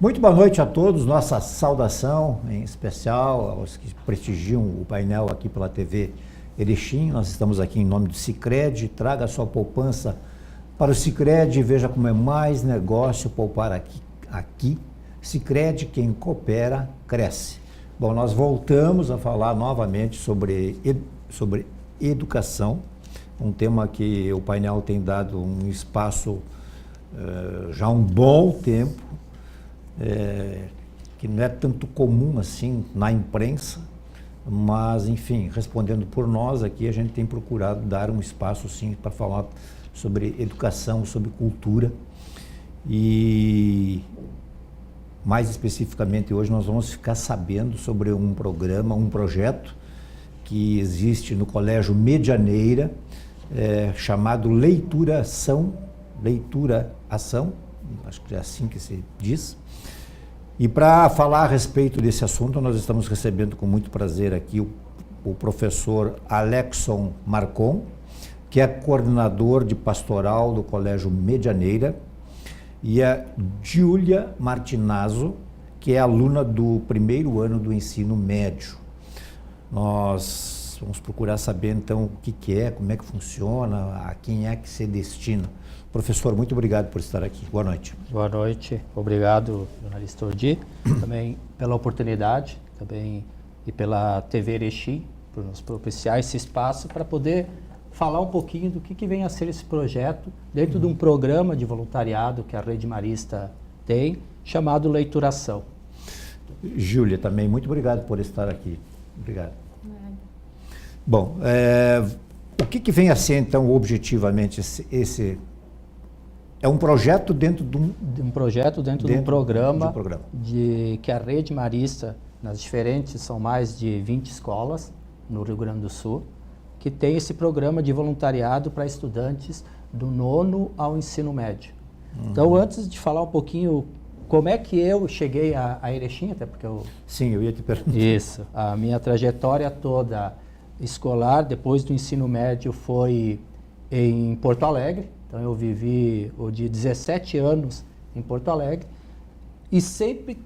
Muito boa noite a todos, nossa saudação em especial aos que prestigiam o painel aqui pela TV Erechim. Nós estamos aqui em nome do Sicredi. Traga a sua poupança para o Sicredi e veja como é mais negócio poupar aqui. Sicredi, quem coopera, cresce. Bom, nós voltamos a falar novamente sobre educação, um tema que o painel tem dado um espaço já há um bom tempo, que não é tanto comum assim na imprensa, mas enfim, respondendo por nós aqui, a gente tem procurado dar um espaço sim para falar sobre educação, sobre cultura. E mais especificamente hoje nós vamos ficar sabendo sobre um programa, um projeto que existe no Colégio Medianeira, chamado Leitura Ação, acho que é assim que se diz. E para falar a respeito desse assunto, nós estamos recebendo com muito prazer aqui o professor Alexson Marcon, que é coordenador de pastoral do Colégio Medianeira, e a Júlia Martinazzo, que é aluna do primeiro ano do ensino médio. Nós vamos procurar saber então o que é, como é que funciona, a quem é que se destina. Professor, muito obrigado por estar aqui. Boa noite. Boa noite. Obrigado, jornalista Ordi, também pela oportunidade, também e pela TV Erechim, por nos propiciar esse espaço para poder falar um pouquinho do que vem a ser esse projeto dentro de um programa de voluntariado que a Rede Marista tem, chamado Leituração. Júlia, também muito obrigado por estar aqui. Obrigado. Bom, o que vem a ser então objetivamente esse é um projeto dentro de um projeto dentro de um programa que a Rede Marista, nas diferentes, são mais de 20 escolas no Rio Grande do Sul, que tem esse programa de voluntariado para estudantes do 9º ao ensino médio. Então, antes de falar um pouquinho como é que eu cheguei a Erechim, até porque eu... Sim, eu ia te perguntar. Isso, a minha trajetória toda escolar, depois do ensino médio, foi em Porto Alegre. Então, eu vivi de 17 anos em Porto Alegre e sempre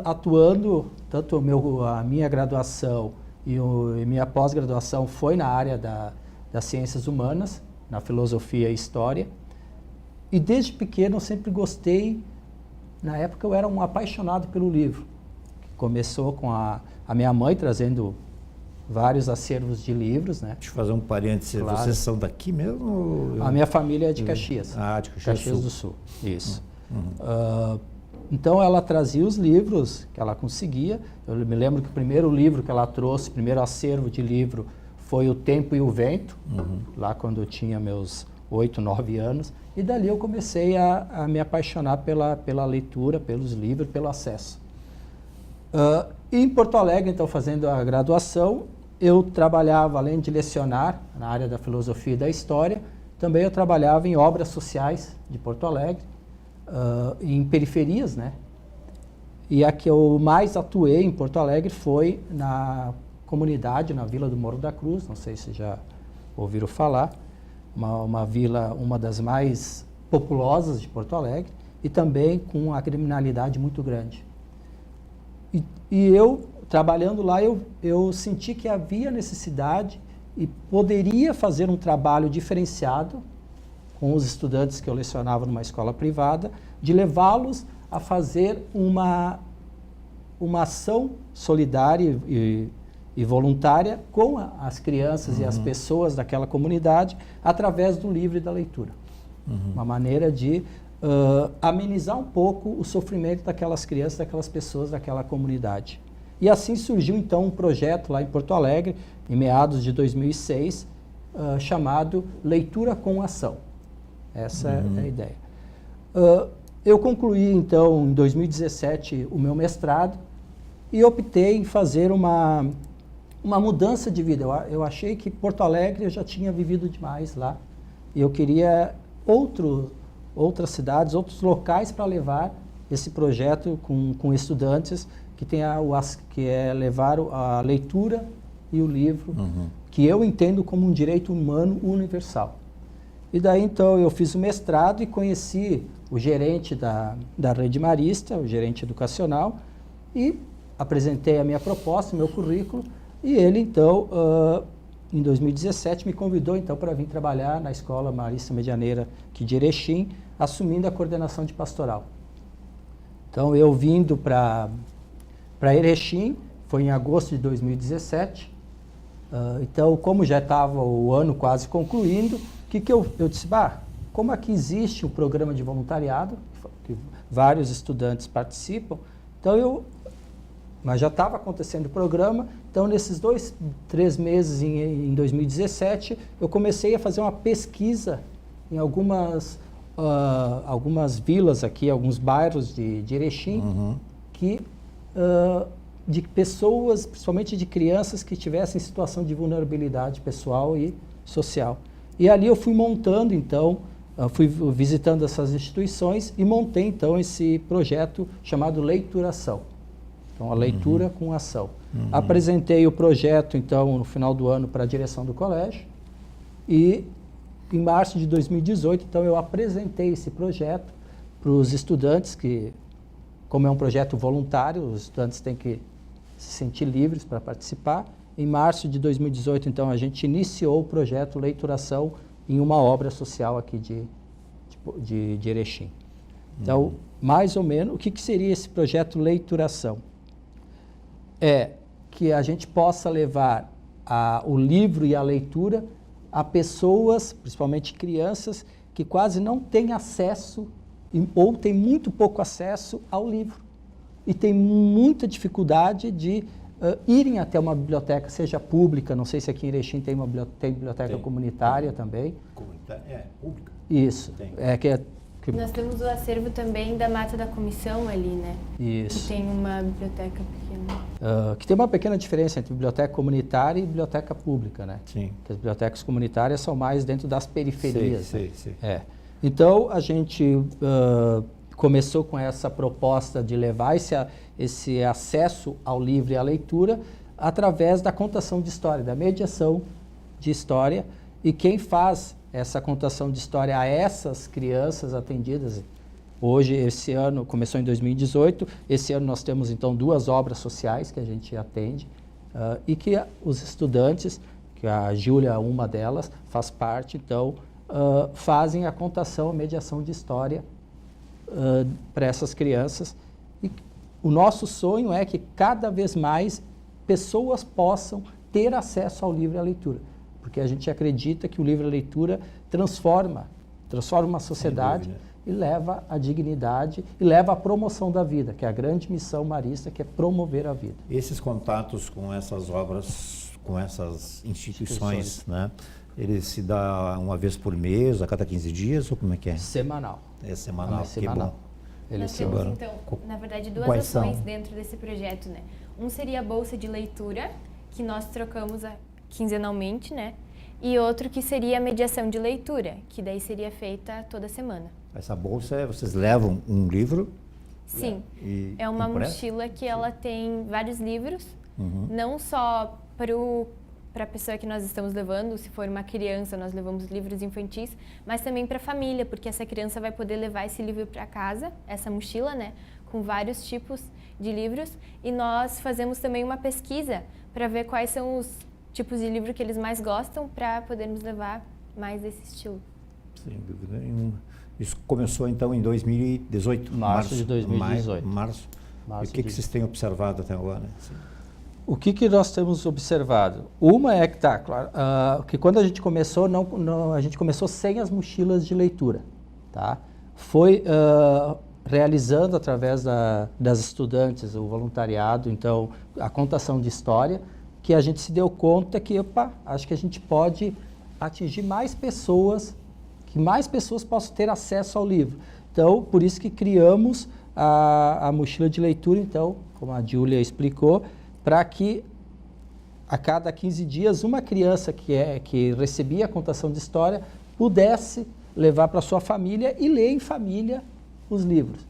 atuando, tanto a minha graduação e minha pós-graduação foi na área das ciências humanas, na filosofia e história. E desde pequeno eu sempre gostei, na época eu era um apaixonado pelo livro. Começou com a minha mãe trazendo vários acervos de livros, né? Deixa eu fazer um parênteses, claro. Vocês são daqui mesmo? A minha família é de Caxias. De Caxias do Sul. Isso. Então ela trazia os livros que ela conseguia. Eu me lembro que o primeiro livro que ela trouxe, o primeiro acervo de livro, foi O Tempo e o Vento, lá quando eu tinha meus 8, 9 anos. E dali eu comecei a me apaixonar pela leitura, pelos livros, pelo acesso. E em Porto Alegre, então, fazendo a graduação, eu trabalhava, além de lecionar na área da filosofia e da história, também eu trabalhava em obras sociais de Porto Alegre, em periferias, né? E a que eu mais atuei em Porto Alegre foi na comunidade, na Vila do Morro da Cruz, não sei se já ouviram falar, uma vila, uma das mais populosas de Porto Alegre, e também com a criminalidade muito grande. E eu, trabalhando lá, eu senti que havia necessidade e poderia fazer um trabalho diferenciado com os estudantes que eu lecionava numa escola privada, de levá-los a fazer uma ação solidária e voluntária com as crianças e as pessoas daquela comunidade através do livro e da leitura. Uma maneira de amenizar um pouco o sofrimento daquelas crianças, daquelas pessoas, daquela comunidade. E assim surgiu então um projeto lá em Porto Alegre, em meados de 2006, chamado Leitura com Ação. Essa é a ideia. Eu concluí então em 2017 o meu mestrado e optei em fazer uma mudança de vida. Eu achei que Porto Alegre eu já tinha vivido demais lá e eu queria outras cidades, outros locais para levar esse projeto com estudantes que é levar a leitura e o livro, que eu entendo como um direito humano universal. E daí, então, eu fiz o mestrado e conheci o gerente da Rede Marista, o gerente educacional, e apresentei a minha proposta, o meu currículo, e ele, então, em 2017, me convidou, então, para vir trabalhar na Escola Marista Medianeira aqui de Erechim, assumindo a coordenação de pastoral. Então, eu vindo para Erechim, foi em agosto de 2017, então, como já estava o ano quase concluindo, o que eu disse? Como aqui existe o programa de voluntariado, que vários estudantes participam, então mas já estava acontecendo o programa, então nesses 3 meses em 2017, eu comecei a fazer uma pesquisa em algumas vilas aqui, alguns bairros de Erechim, de pessoas, principalmente de crianças que tivessem situação de vulnerabilidade pessoal e social. E ali eu fui montando, então, fui visitando essas instituições e montei, então, esse projeto chamado Leituração. Então, a leitura com ação. Apresentei o projeto, então, no final do ano para a direção do colégio e, em março de 2018, então, eu apresentei esse projeto para os estudantes, que, como é um projeto voluntário, os estudantes têm que se sentir livres para participar. Em março de 2018, então, a gente iniciou o projeto Leituração em uma obra social aqui de Erechim. Então, mais ou menos, o que seria esse projeto Leituração? É que a gente possa levar o livro e a leitura a pessoas, principalmente crianças, que quase não têm acesso ou têm muito pouco acesso ao livro. E tem muita dificuldade de irem até uma biblioteca, seja pública, não sei se aqui em Erechim tem biblioteca comunitária também. Comunitária, pública? Isso. Nós temos o acervo também da Mata da Comissão ali, né? Isso. Que tem uma biblioteca pequena. Que tem uma pequena diferença entre biblioteca comunitária e biblioteca pública, né? Sim. Porque as bibliotecas comunitárias são mais dentro das periferias. Sei. Então, a gente começou com essa proposta de levar esse acesso ao livro e à leitura através da contação de história, da mediação de história. E quem faz essa contação de história a essas crianças atendidas, hoje, esse ano, começou em 2018, esse ano nós temos, então, 2 obras sociais que a gente atende e que os estudantes, que a Júlia, uma delas, faz parte, então, fazem a contação, a mediação de história para essas crianças. E o nosso sonho é que cada vez mais pessoas possam ter acesso ao livro e à leitura, porque a gente acredita que o livro e a leitura transforma uma sociedade e leva à dignidade e leva à promoção da vida, que é a grande missão marista, que é promover a vida. Esses contatos com essas obras, com essas instituições, né? Ele se dá uma vez por mês, a cada 15 dias, ou como é que é? Semanal. É semanal, que semanal. bom. Nós temos, então, na verdade, 2 Quais ações são? dentro desse projeto, né? Um seria a bolsa de leitura, que nós trocamos quinzenalmente, né? E outro que seria a mediação de leitura, que daí seria feita toda semana. Essa bolsa, vocês levam um livro? Sim, E é uma impressa? mochila que ela tem vários livros, não só para a pessoa que nós estamos levando, se for uma criança, nós levamos livros infantis, mas também para a família, porque essa criança vai poder levar esse livro para casa, essa mochila, né, com vários tipos de livros, e nós fazemos também uma pesquisa para ver quais são os tipos de livro que eles mais gostam, para podermos levar mais desse estilo. Sem dúvida nenhuma. Isso começou então em 2018? Março de 2018. Março. E o que vocês têm observado até agora? Sim. O que nós temos observado? Uma é que claro, que quando a gente começou, a gente começou sem as mochilas de leitura, tá? Foi realizando através das estudantes o voluntariado, então a contação de história, que a gente se deu conta que, acho que a gente pode atingir mais pessoas, que mais pessoas possam ter acesso ao livro. Então, por isso que criamos a mochila de leitura, então, como a Júlia explicou, para que a cada 15 dias uma criança que recebia a contação de história pudesse levar para sua família e ler em família os livros.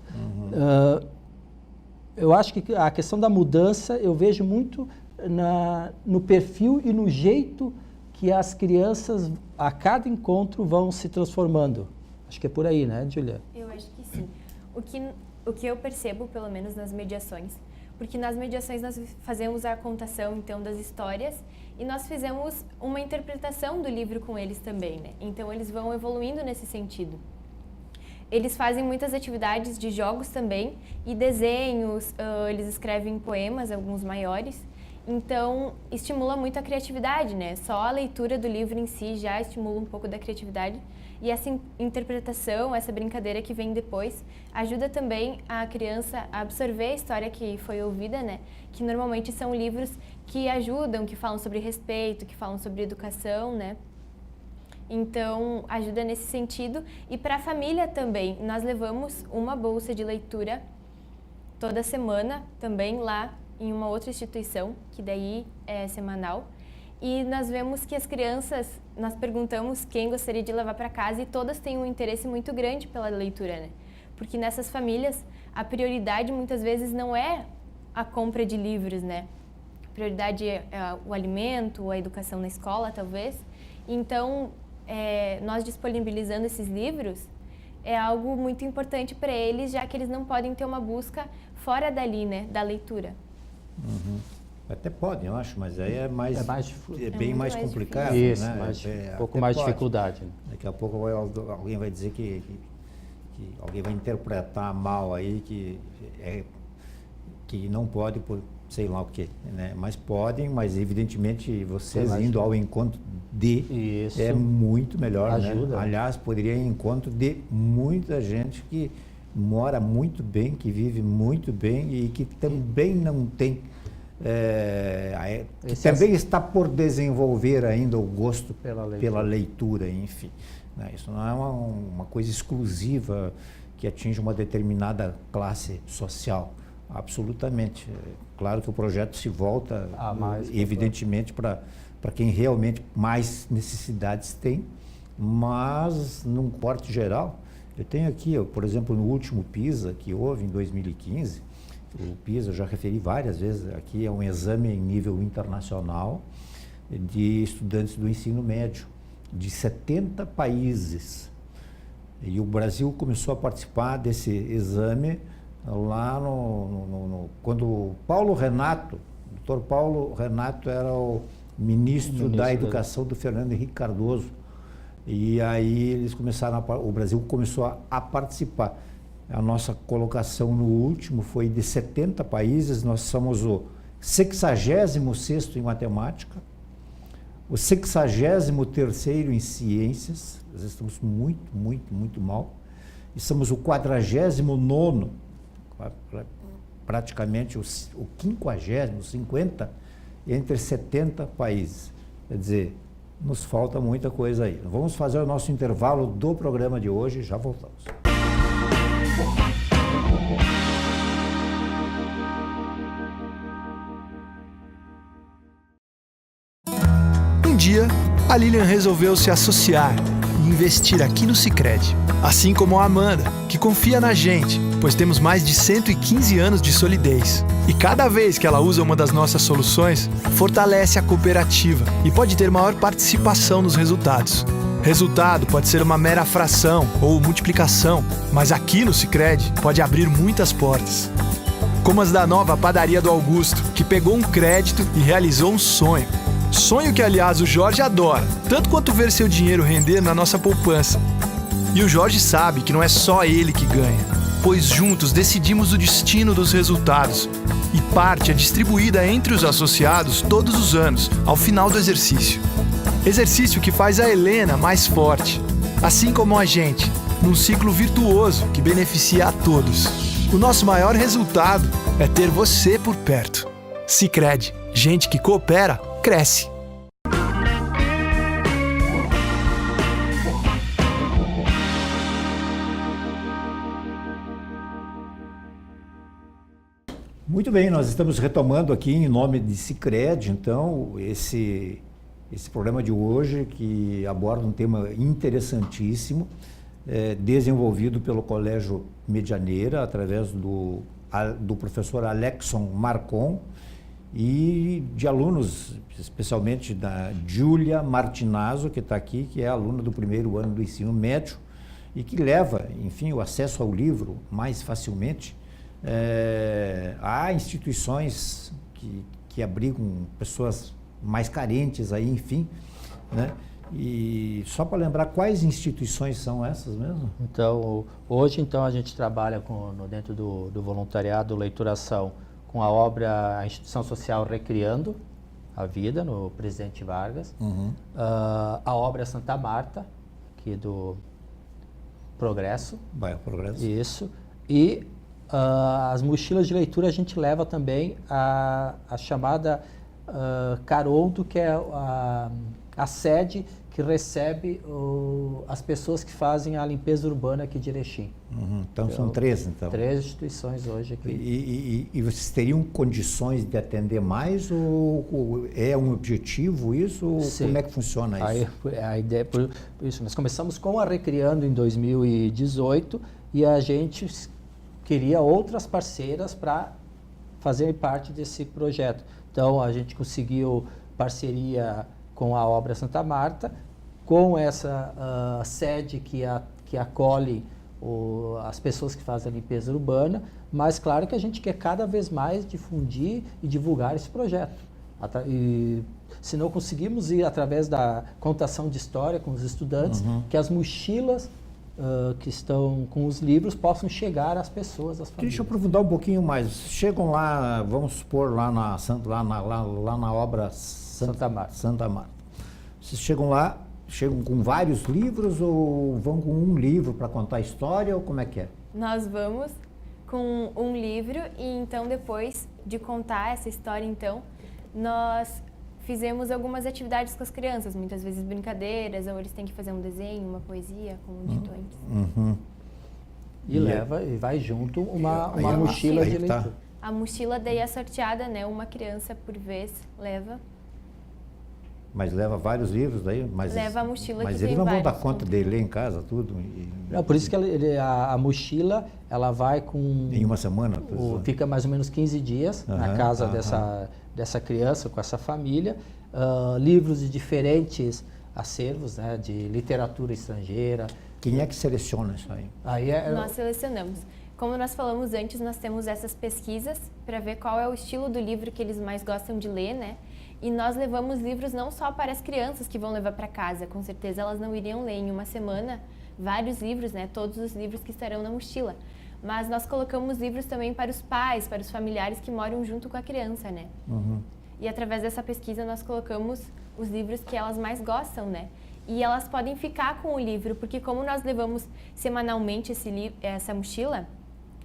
Eu acho que a questão da mudança eu vejo muito no perfil e no jeito que as crianças, a cada encontro, vão se transformando. Acho que é por aí, né, Julia? Eu acho que sim. O que eu percebo, pelo menos nas mediações, porque nas mediações nós fazemos a contação, então, das histórias, e nós fizemos uma interpretação do livro com eles também, né? Então, eles vão evoluindo nesse sentido. Eles fazem muitas atividades de jogos também, e desenhos, eles escrevem poemas, alguns maiores. Então, estimula muito a criatividade, né? Só a leitura do livro em si já estimula um pouco da criatividade. E essa interpretação, essa brincadeira que vem depois, ajuda também a criança a absorver a história que foi ouvida, né? Que normalmente são livros que ajudam, que falam sobre respeito, que falam sobre educação, né? Então, ajuda nesse sentido. E para a família também, nós levamos uma bolsa de leitura toda semana, também lá em uma outra instituição, que daí é semanal. E nós vemos que as crianças, nós perguntamos quem gostaria de levar para casa e todas têm um interesse muito grande pela leitura, né? Porque nessas famílias, a prioridade muitas vezes não é a compra de livros, né? A prioridade é o alimento, a educação na escola, talvez. Então, nós disponibilizando esses livros é algo muito importante para eles, já que eles não podem ter uma busca fora dali, né? Da leitura. Uhum. Até podem, eu acho, mas aí é bem mais complicado. Isso, né? Um pouco mais dificuldade. Né? Daqui a pouco alguém vai dizer que alguém vai interpretar mal aí que não pode, por sei lá o quê, né? Mas podem, mas evidentemente vocês indo ao encontro é muito melhor, ajuda, né? Aliás, poderia ir ao encontro de muita gente que mora muito bem, que vive muito bem e que também não tem também está por desenvolver ainda o gosto pela leitura, enfim. Né? Isso não é uma coisa exclusiva que atinge uma determinada classe social, absolutamente. Claro que o projeto se volta, evidentemente, para quem realmente mais necessidades tem, mas num corte geral, eu tenho aqui, por exemplo, no último PISA que houve em 2015, o PISA, eu já referi várias vezes, aqui é um exame em nível internacional de estudantes do ensino médio, de 70 países. E o Brasil começou a participar desse exame lá quando o Dr. Paulo Renato era o ministro da Educação do Fernando Henrique Cardoso. E aí o Brasil começou a participar. A nossa colocação no último foi de 70 países, nós somos o 66º em matemática, o 63º em ciências, nós estamos muito mal, e somos o 49º, praticamente o 50º, 50 entre 70 países. Quer dizer, nos falta muita coisa aí. Vamos fazer o nosso intervalo do programa de hoje e já voltamos. Um dia, a Lilian resolveu se associar e investir aqui no Sicredi. Assim como a Amanda, que confia na gente, pois temos mais de 115 anos de solidez. E cada vez que ela usa uma das nossas soluções, fortalece a cooperativa e pode ter maior participação nos resultados. Resultado pode ser uma mera fração ou multiplicação, mas aqui no Sicredi pode abrir muitas portas. Como as da nova padaria do Augusto, que pegou um crédito e realizou um sonho. Sonho que, aliás, o Jorge adora, tanto quanto ver seu dinheiro render na nossa poupança. E o Jorge sabe que não é só ele que ganha, pois juntos decidimos o destino dos resultados. E parte é distribuída entre os associados todos os anos, ao final do exercício. Exercício que faz a Helena mais forte, assim como a gente, num ciclo virtuoso que beneficia a todos. O nosso maior resultado é ter você por perto. Sicredi, gente que coopera, cresce. Muito bem, nós estamos retomando aqui em nome de Sicredi, então, esse programa de hoje que aborda um tema interessantíssimo, desenvolvido pelo Colégio Medianeira, através do professor Alexson Marcon, e de alunos, especialmente da Júlia Martinazzo, que está aqui, que é aluna do primeiro ano do ensino médio e que leva, enfim, o acesso ao livro mais facilmente. Há instituições que abrigam pessoas mais carentes aí, enfim, né? E só para lembrar, quais instituições são essas mesmo? Então, hoje a gente trabalha dentro do voluntariado Leituração com a obra, a Instituição Social Recriando a Vida, no Presidente Vargas, a obra Santa Marta, aqui do Progresso. Bairro Progresso. Isso. E as mochilas de leitura a gente leva também a chamada Caroldo, que é a sede que recebe as pessoas que fazem a limpeza urbana aqui de Erechim. Então são 3, então. 3 instituições hoje aqui. E vocês teriam condições de atender mais ou é um objetivo isso? Sim. Como é que funciona isso? A ideia é por isso. Nós começamos com a Recriando em 2018 e a gente queria outras parceiras para fazerem parte desse projeto. Então a gente conseguiu parceria com a obra Santa Marta, com essa sede que acolhe as pessoas que fazem a limpeza urbana, mas claro que a gente quer cada vez mais difundir e divulgar esse projeto. E, se não conseguimos ir através da contação de história com os estudantes, que as mochilas que estão com os livros possam chegar às pessoas, às famílias. Deixa eu aprofundar um pouquinho mais. Chegam lá, vamos supor, lá na obra Santa Marta. Vocês chegam lá, chegam com vários livros ou vão com um livro para contar a história ou como é que é? Nós vamos com um livro e então depois de contar essa história, então, nós fizemos algumas atividades com as crianças, muitas vezes brincadeiras, ou eles têm que fazer um desenho, uma poesia, como dito antes. E vai junto uma mochila de leitura. A mochila daí é sorteada, né? Uma criança por vez leva. Mas leva vários livros daí? Leva a mochila que mas tem eles não vão dar vários conta de ler em casa tudo? Não, por isso que a mochila, ela vai com... Em uma semana? Fica mais ou menos 15 dias na casa dessa criança, com essa família. Livros de diferentes acervos, né, de literatura estrangeira. Quem é que seleciona isso aí? Nós selecionamos. Como nós falamos antes, nós temos essas pesquisas para ver qual é o estilo do livro que eles mais gostam de ler, né? E nós levamos livros não só para as crianças que vão levar para casa, com certeza elas não iriam ler em uma semana vários livros, né? Todos os livros que estarão na mochila. Mas nós colocamos livros também para os pais, para os familiares que moram junto com a criança, né? E através dessa pesquisa nós colocamos os livros que elas mais gostam, né? E elas podem ficar com o livro, porque como nós levamos semanalmente essa mochila,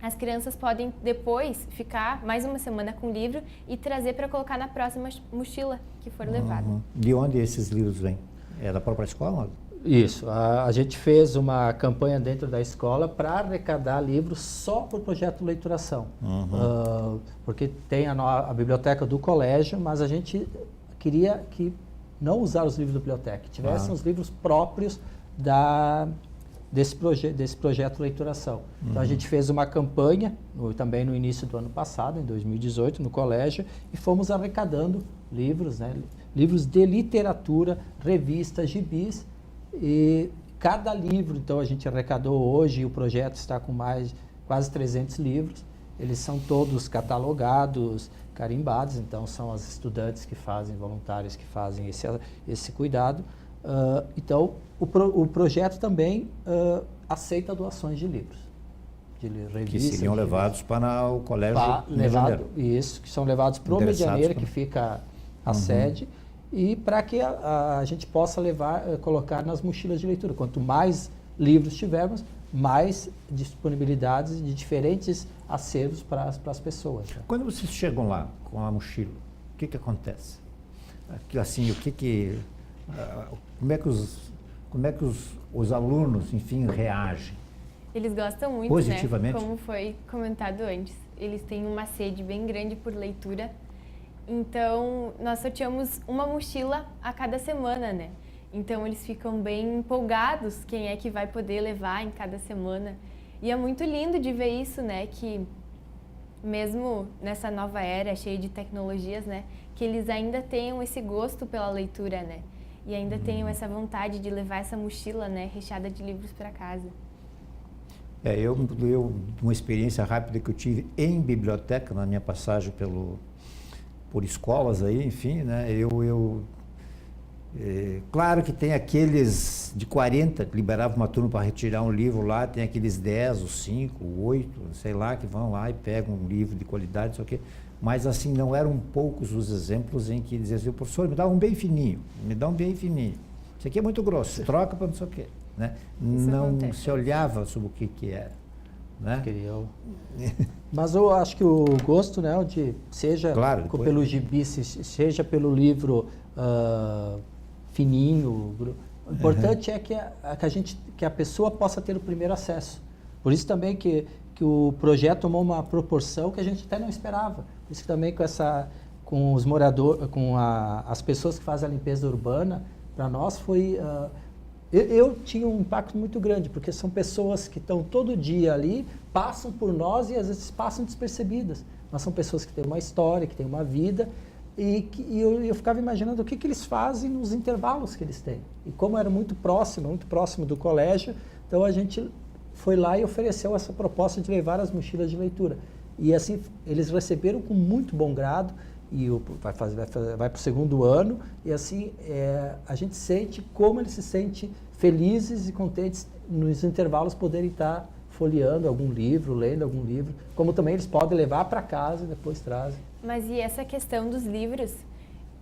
as crianças podem depois ficar mais uma semana com o livro e trazer para colocar na próxima mochila que for levada. De onde esses livros vêm? É da própria escola? Isso. A gente fez uma campanha dentro da escola para arrecadar livros só por projeto Leituração. Porque tem a biblioteca do colégio, mas a gente queria que não usar os livros da biblioteca, tivessem os livros próprios desse projeto Leituração. Então a gente fez uma campanha também no início do ano passado, em 2018, no colégio, e fomos arrecadando livros, né, livros de literatura, revistas, gibis, e cada livro, então a gente arrecadou hoje, e o projeto está com quase 300 livros, eles são todos catalogados, carimbados, então são as estudantes que fazem, voluntários que fazem esse cuidado. Então, o projeto também aceita doações de livros, de revistas. Que seriam levados para o colégio Medianeira. Isso, que são levados para o Medianeira, que fica a sede, e para que a gente possa colocar nas mochilas de leitura. Quanto mais livros tivermos, mais disponibilidades de diferentes acervos para as pessoas. Né? Quando vocês chegam lá com a mochila, o que acontece? Assim, como é que os alunos, enfim, reagem? Eles gostam muito, positivamente, né? Como foi comentado antes. Eles têm uma sede bem grande por leitura. Então, nós sorteamos uma mochila a cada semana, né? Então, eles ficam bem empolgados quem é que vai poder levar em cada semana. E é muito lindo de ver isso, né? Que mesmo nessa nova era cheia de tecnologias, né, que eles ainda tenham esse gosto pela leitura, né, e ainda tenham essa vontade de levar essa mochila, né, recheada de livros para casa. Uma experiência rápida que eu tive em biblioteca, na minha passagem por escolas aí, enfim, né, claro que tem aqueles de 40 que liberavam uma turma para retirar um livro lá, tem aqueles 10, os 5, 8, sei lá, que vão lá e pegam um livro de qualidade, só que, mas assim, não eram poucos os exemplos em que diziam assim, professor, me dá um bem fininho, isso aqui é muito grosso, troca para não sei o quê, né? Não acontece. Se olhava sobre o que era, né? Mas eu acho que o gosto, né, seja claro, pelo gibi, seja pelo livro fininho, o importante é que a pessoa possa ter o primeiro acesso. Por isso também que o projeto tomou uma proporção que a gente até não esperava. Por isso que também com os moradores, as pessoas que fazem a limpeza urbana, para nós foi... Eu tinha um impacto muito grande, porque são pessoas que estão todo dia ali, passam por nós e às vezes passam despercebidas. Mas são pessoas que têm uma história, que têm uma vida, e eu ficava imaginando o que eles fazem nos intervalos que eles têm. E como era muito próximo do colégio, então a gente foi lá e ofereceu essa proposta de levar as mochilas de leitura. E assim, eles receberam com muito bom grado, e vai para o 2º ano, e assim a gente sente como eles se sentem felizes e contentes nos intervalos poderem estar folheando algum livro, lendo algum livro, como também eles podem levar para casa e depois trazem. Mas e essa questão dos livros?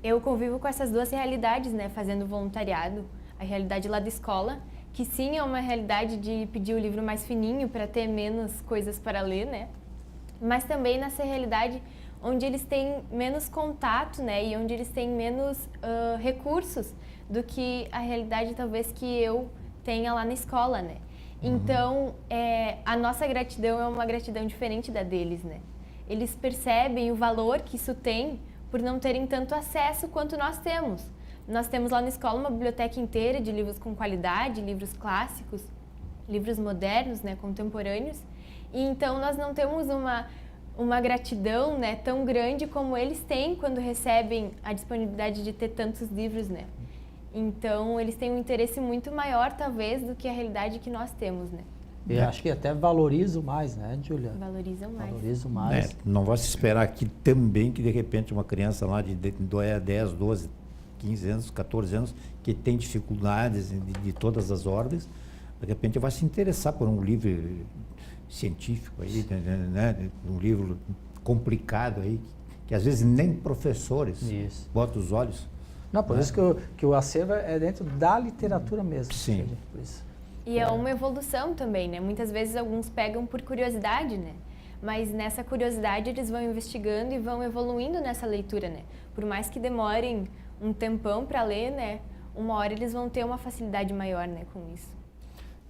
Eu convivo com essas duas realidades, né, fazendo voluntariado, a realidade lá da escola, que sim é uma realidade de pedir o livro mais fininho para ter menos coisas para ler, né, mas também nessa realidade onde eles têm menos contato, né, e onde eles têm menos recursos do que a realidade talvez que eu tenha lá na escola, né. Então, a nossa gratidão é uma gratidão diferente da deles, né. Eles percebem o valor que isso tem por não terem tanto acesso quanto nós temos. Nós temos lá na escola uma biblioteca inteira de livros com qualidade, livros clássicos, livros modernos, né, contemporâneos, e então nós não temos uma gratidão, né, tão grande como eles têm quando recebem a disponibilidade de ter tantos livros, né. Então, eles têm um interesse muito maior, talvez, do que a realidade que nós temos, né. Eu acho que até valorizam mais, né, Júlia? Valorizam mais. Valorizam mais. Não vai se esperar aqui também que, de repente, uma criança lá de 10, 12, 15 anos, 14 anos, que tem dificuldades de todas as ordens, de repente vai se interessar por um livro científico, aí, né, um livro complicado, aí, que às vezes nem professores botam os olhos. Não, por isso que o acervo é dentro da literatura mesmo. Sim. Por isso. E é uma evolução também, né? Muitas vezes alguns pegam por curiosidade, né? Mas nessa curiosidade eles vão investigando e vão evoluindo nessa leitura, né? Por mais que demorem um tempão para ler, né? Uma hora eles vão ter uma facilidade maior, né, com isso.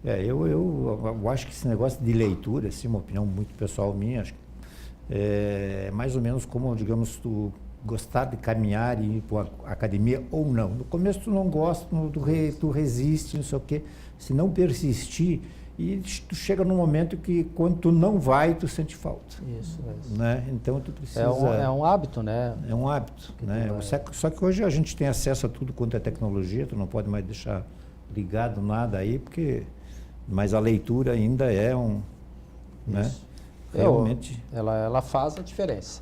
Eu acho que esse negócio de leitura, assim, uma opinião muito pessoal minha, acho que é mais ou menos como, digamos, tu gostar de caminhar e ir para a academia ou não. No começo tu não gosta, tu resiste, não sei o quê. Se não persistir, e tu chega num momento que quando tu não vai, tu sente falta. Isso. Né? Então tu precisa... É um hábito, né? É um hábito, né? Só que hoje a gente tem acesso a tudo quanto é tecnologia, tu não pode mais deixar ligado nada aí, porque... Mas a leitura ainda é né? Realmente... Ela faz a diferença.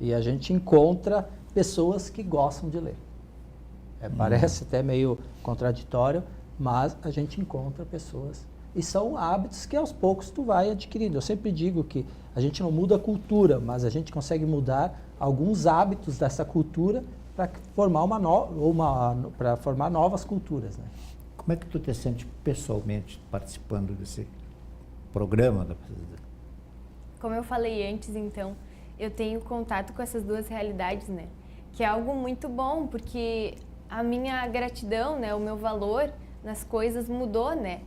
E a gente encontra pessoas que gostam de ler. Parece até meio contraditório, mas a gente encontra pessoas. E são hábitos que aos poucos tu vai adquirindo. Eu sempre digo que a gente não muda a cultura, mas a gente consegue mudar alguns hábitos dessa cultura para formar para formar novas culturas, né? Como é que tu te sente pessoalmente participando desse programa? Como eu falei antes, então, eu tenho contato com essas duas realidades, né? Que é algo muito bom, porque a minha gratidão, né, o meu valor nas coisas mudou, né?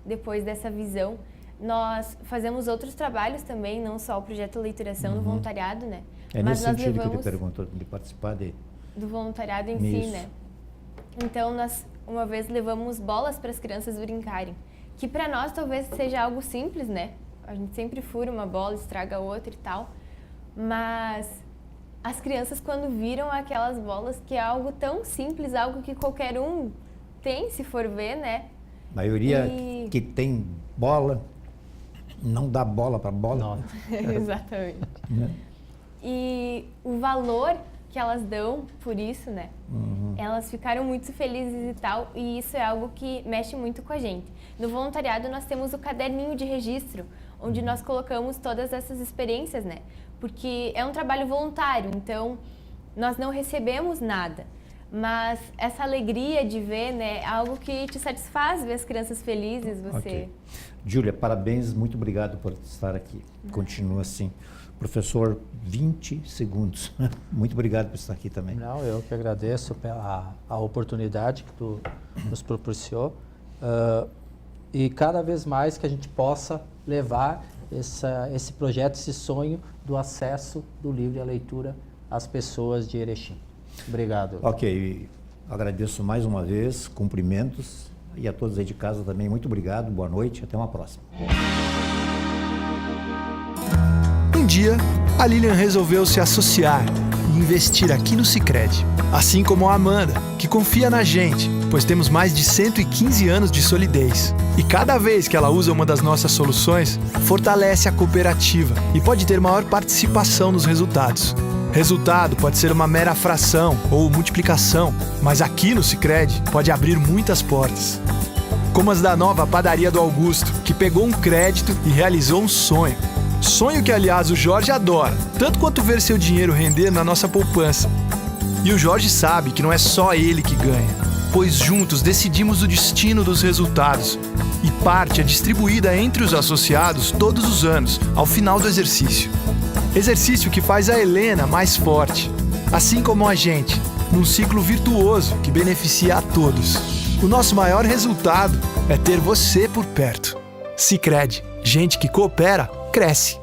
Depois dessa visão. Nós fazemos outros trabalhos também, não só o projeto Leituração do voluntariado, né? É nesse sentido que ele perguntou de participar do voluntariado em si, né? Então, nós uma vez levamos bolas para as crianças brincarem, que para nós talvez seja algo simples, né? A gente sempre fura uma bola, estraga outra e tal. mas as crianças quando viram aquelas bolas, que é algo tão simples, algo que qualquer um tem, se for ver, né? A maioria que tem bola não dá bola para bola. Exatamente. E o valor que elas dão por isso, né? Elas ficaram muito felizes e tal, e isso é algo que mexe muito com a gente. No voluntariado nós temos o caderninho de registro, onde nós colocamos todas essas experiências, né? Porque é um trabalho voluntário, então nós não recebemos nada. Mas essa alegria de ver, né, é algo que te satisfaz, ver as crianças felizes, você... Okay. Júlia, parabéns, muito obrigado por estar aqui. Continua assim. Professor, 20 segundos. Muito obrigado por estar aqui também. Não, eu que agradeço a oportunidade que tu nos proporcionou. E cada vez mais que a gente possa levar esse projeto, esse sonho do acesso do livro e a leitura às pessoas de Erechim. Obrigado. Ok, agradeço mais uma vez, cumprimentos, e a todos aí de casa também, muito obrigado, boa noite, até uma próxima. Um dia, a Lilian resolveu se associar e investir aqui no Sicredi. Assim como a Amanda, que confia na gente, pois temos mais de 115 anos de solidez. E cada vez que ela usa uma das nossas soluções, fortalece a cooperativa e pode ter maior participação nos resultados. Resultado pode ser uma mera fração ou multiplicação, mas aqui no Sicredi pode abrir muitas portas. Como as da nova padaria do Augusto, que pegou um crédito e realizou um sonho. Sonho que, aliás, o Jorge adora, tanto quanto ver seu dinheiro render na nossa poupança. E o Jorge sabe que não é só ele que ganha, pois juntos decidimos o destino dos resultados e parte é distribuída entre os associados todos os anos, ao final do exercício. Exercício que faz a Helena mais forte, assim como a gente, num ciclo virtuoso que beneficia a todos. O nosso maior resultado é ter você por perto. Sicredi, gente que coopera, cresce.